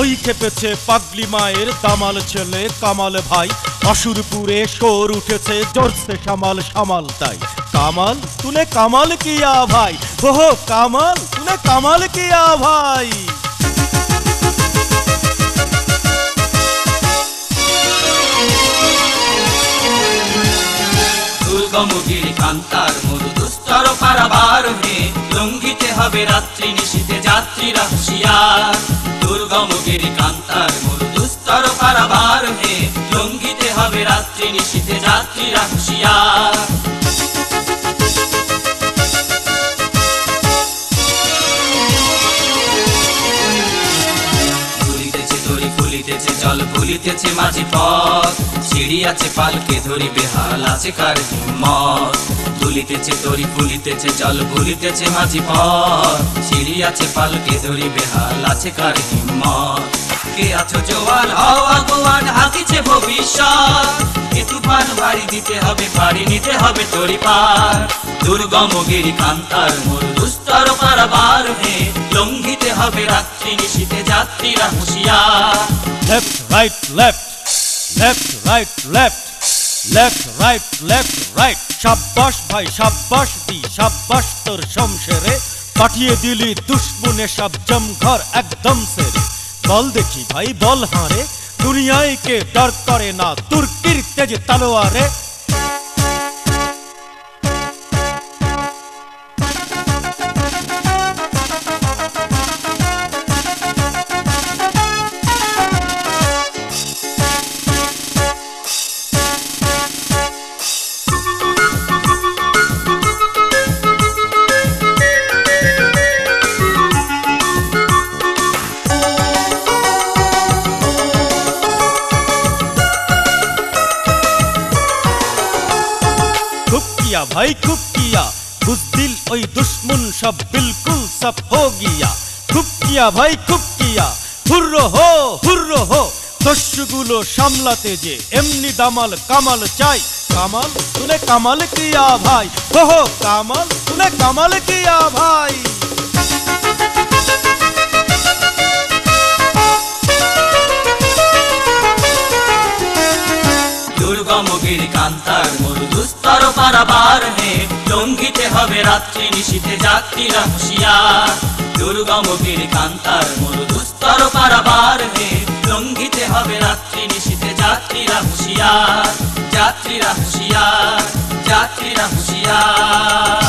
ওই খেপেছে পাগলি মায়ের দামাল ছেলে কামাল ভাই, অসুরপুরে শোর উঠেছে জোরসে সামাল সামাল তাই। কামাল তুনে কামাল কিয়া ভাই, ওহো কামাল তুনে কামাল কিয়া ভাই। দুর্গমগিরি কান্তার মরু দুস্তর পারাবার হে, লঙ্ঘিতে হবে রাত্রি নিশীথে যাত্রীরা হুঁশিয়ার। দুর্গমগিরি কান্তার মরু দুস্তর পারাবার হে, লঙ্ঘিতে হবে রাত্রি নিশীথে যাত্রীরা হুঁশিয়ার। ফুলিতেছে জল ভুলিতেছে মাঝি পথ, সিঁড়ি আছে পালকে ধরি বেহাল আছে কার হিম্মত। দুলিতেছে তরি ফুলিতেছে জল ভুলিতেছে মাঝি পথ, সিঁড়ি আছে পালকে ধরি বেহাল আছে কার হিম্মত। কে আছো জোয়ান হও আগুয়ান হাকিছে ভবিষ্যৎ, এ তুফান বাড়ি দিতে হবে পাড়ি নিতে হবে তরি পার। দুর্গমগিরি কান্তার মরু দুস্তর পারাবার হে, লঙ্ঘিতে হবে রাত্রি নিশীথে যাত্রীরা হুঁশিয়ার। Left right left, left right left, left right left right. সাব্বাস ভাই সাব্বাস দি সাব্বাস তোর শমশেরে, পাঠিয়ে দিলি দুশ্মনে সব জমঘর একদম সেরে। বল দেখি ভাই বল হারে, দুনিয়ায় কে ডর করে না তুর্কির তেজ তলোয়ারে। भाई खूब किया बुज़दिल ओई दुश्मन सब बिल्कुल सब हो गया। खूब किया भाई खूब किया, हुर्रो हो दस्युगुलो सामलाते जे एमनी दामाल कामाल चाই। कामाल तूने कामाल किया भाई, हो कामाल तूने कामाल किया भाई। দুর্গমগিরি কান্তার মরু দুস্তর পারাবার হে, লঙ্ঘিতে হবে রাত্রি নিশীথে যাত্রীরা হুঁশিয়ার। দুর্গমগিরি কান্তার মরু দুস্তর পারাবার হে, লঙ্ঘিতে হবে রাত্রি নিশীথে যাত্রীরা হুঁশিয়ার। যাত্রীরা হুঁশিয়ার, যাত্রীরা হুঁশিয়ার।